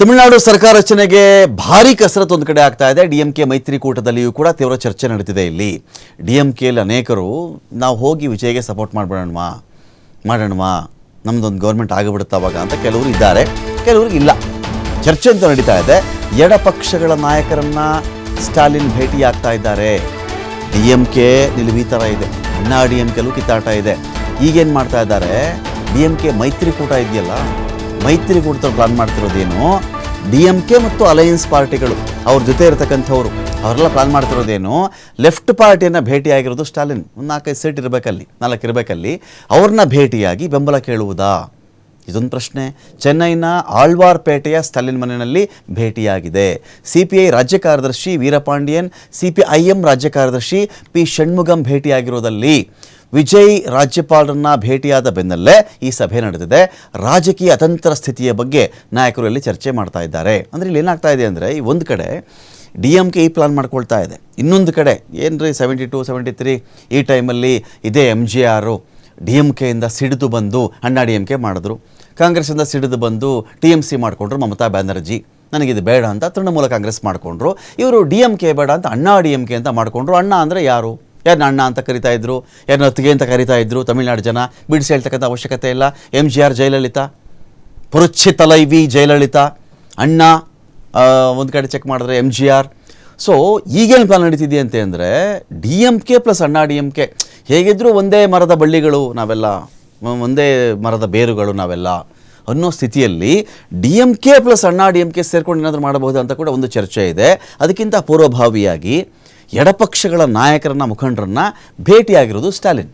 ತಮಿಳುನಾಡು ಸರ್ಕಾರ ರಚನೆಗೆ ಭಾರಿ ಕಸರತ್ತು ಒಂದು ಕಡೆ ಆಗ್ತಾ ಇದೆ. ಡಿಎಂಕೆ ಮೈತ್ರಿಕೂಟದಲ್ಲಿಯೂ ಕೂಡ ತೀವ್ರ ಚರ್ಚೆ ನಡೀತಿದೆ. ಇಲ್ಲಿ ಡಿಎಂಕೆಯಲ್ಲಿ ಅನೇಕರು ನಾವು ಹೋಗಿ ವಿಜಯ್ಗೆ ಸಪೋರ್ಟ್ ಮಾಡೋಣವಾ ನಮ್ಮದೊಂದು ಗೌರ್ಮೆಂಟ್ ಆಗಿಬಿಡುತ್ತೆ ಅವಾಗ ಅಂತ ಕೆಲವರು ಇದ್ದಾರೆ, ಕೆಲವ್ರಿಗೆ ಇಲ್ಲ. ಚರ್ಚೆ ಅಂತ ನಡೀತಾ ಇದೆ. ಎಡಪಕ್ಷಗಳ ನಾಯಕರನ್ನ ಸ್ಟಾಲಿನ್ ಭೇಟಿ ಆಗ್ತಾ ಇದ್ದಾರೆ. ಡಿಎಂಕೆ ನಿಲುವು ಈ ಥರ ಇದೆ, ಅಣ್ಣಾ ಡಿಎಂಕೆಲ್ಲೂ ಕಿತ್ತಾಟ ಇದೆ. ಈಗೇನು ಮಾಡ್ತಾ ಇದ್ದಾರೆ, ಡಿಎಂಕೆ ಮೈತ್ರಿಕೂಟ ಇದೆಯಲ್ಲ, ಮೈತ್ರಿಕೂಟದಲ್ಲಿ ಪ್ಲಾನ್ ಮಾಡ್ತಿರೋದೇನು, ಡಿಎಂಕೆ ಮತ್ತು ಅಲಯನ್ಸ್ ಪಾರ್ಟಿಗಳು ಅವ್ರ ಜೊತೆ ಇರತಕ್ಕಂಥವ್ರು ಅವರೆಲ್ಲ ಪ್ಲಾನ್ ಮಾಡ್ತಿರೋದೇನು, ಲೆಫ್ಟ್ ಪಾರ್ಟಿಯನ್ನು ಭೇಟಿಯಾಗಿರೋದು ಸ್ಟಾಲಿನ್. ಒಂದು 4-5 ಸೀಟ್ ಇರಬೇಕಲ್ಲಿ ಅವ್ರನ್ನ ಭೇಟಿಯಾಗಿ ಬೆಂಬಲ ಕೇಳುವುದಾ, ಇದೊಂದು ಪ್ರಶ್ನೆ. ಚೆನ್ನೈನ ಆಳ್ವಾರ್ಪೇಟೆಯ ಸ್ಟಾಲಿನ್ ಮನೆಯಲ್ಲಿ ಭೇಟಿಯಾಗಿದೆ. CPI ರಾಜ್ಯ ಕಾರ್ಯದರ್ಶಿ ವೀರಪಾಂಡಿಯನ್, CPIM ರಾಜ್ಯ ಕಾರ್ಯದರ್ಶಿ P ಷಣ್ಮುಗಂ ಭೇಟಿಯಾಗಿರೋದಲ್ಲಿ ವಿಜಯ್ ರಾಜ್ಯಪಾಲರನ್ನ ಭೇಟಿಯಾದ ಬೆನ್ನಲ್ಲೇ ಈ ಸಭೆ ನಡೆದಿದೆ. ರಾಜಕೀಯ ಅತಂತ್ರ ಸ್ಥಿತಿಯ ಬಗ್ಗೆ ನಾಯಕರು ಇಲ್ಲಿ ಚರ್ಚೆ ಮಾಡ್ತಾ ಇದ್ದಾರೆ. ಅಂದರೆ ಇಲ್ಲಿ ಏನಾಗ್ತಾ ಇದೆ ಅಂದರೆ, ಈ ಒಂದು ಕಡೆ ಡಿಎಂಕೆ ಈ ಪ್ಲಾನ್ ಮಾಡ್ಕೊಳ್ತಾ ಇದೆ, ಇನ್ನೊಂದು ಕಡೆ ಏನ್ರಿ 72, 73 ಈ ಟೈಮಲ್ಲಿ ಇದೇ MJR ಡಿಎಂಕೆಯಿಂದ ಸಿಡಿದು ಬಂದು ಅಣ್ಣಾ ಡಿಎಂಕೆ ಮಾಡಿದ್ರು, ಕಾಂಗ್ರೆಸ್ಸಿಂದ ಸಿಡಿದು ಬಂದು TMC ಮಾಡಿಕೊಂಡ್ರು ಮಮತಾ ಬ್ಯಾನರ್ಜಿ, ನನಗಿದು ಬೇಡ ಅಂತ ತೃಣಮೂಲ ಕಾಂಗ್ರೆಸ್ ಮಾಡಿಕೊಂಡ್ರು. ಇವರು ಡಿಎಂಕೆ ಬೇಡ ಅಂತ ಅಣ್ಣಾ ಡಿಎಂಕೆ ಅಂತ ಮಾಡಿಕೊಂಡ್ರು. ಅಣ್ಣ ಅಂದರೆ ಯಾರನ್ನ ಅಣ್ಣ ಅಂತ ಕರಿತಾ ಇದ್ರು, ಯಾರನ್ನ ಅತ್ತಿಗೆ ಅಂತ ಕರಿತಾ ಇದ್ರು ತಮಿಳ್ನಾಡು ಜನ. ಬಿಡಿಸಿ ಹೇಳ್ತಕ್ಕಂಥ ಅವಶ್ಯಕತೆ ಇಲ್ಲ. MJR ಜಯಲಲಿತಾ, ಪುರುಚಿ ತಲೈವಿ ಜಯಲಲಿತಾ, ಅಣ್ಣ ಒಂದು ಕಡೆ ಚೆಕ್ ಮಾಡಿದ್ರೆ MJR. ಸೊ ಈಗೇನು ಪ್ಲಾನ್ ನಡೀತಿದೆಯಂತೆ ಅಂದರೆ, ಡಿಎಂಕೆ ಪ್ಲಸ್ ಅಣ್ಣಾ ಡಿಎಂಕೆ ಹೇಗಿದ್ದರೂ ಒಂದೇ ಮರದ ಬಳ್ಳಿಗಳು ನಾವೆಲ್ಲ, ಒಂದೇ ಮರದ ಬೇರುಗಳು ನಾವೆಲ್ಲ ಅನ್ನೋ ಸ್ಥಿತಿಯಲ್ಲಿ ಡಿಎಂಕೆ ಪ್ಲಸ್ ಅಣ್ಣಾ ಡಿಎಂಕೆ ಸೇರ್ಕೊಂಡು ಏನಾದರೂ ಮಾಡಬಹುದು ಅಂತ ಕೂಡ ಒಂದು ಚರ್ಚೆ ಇದೆ. ಅದಕ್ಕಿಂತ ಪೂರ್ವಭಾವಿಯಾಗಿ ಎಡಪಕ್ಷಗಳ ನಾಯಕರನ್ನ ಮುಖಂಡರನ್ನ ಭೇಟಿಯಾಗಿರೋದು ಸ್ಟಾಲಿನ್.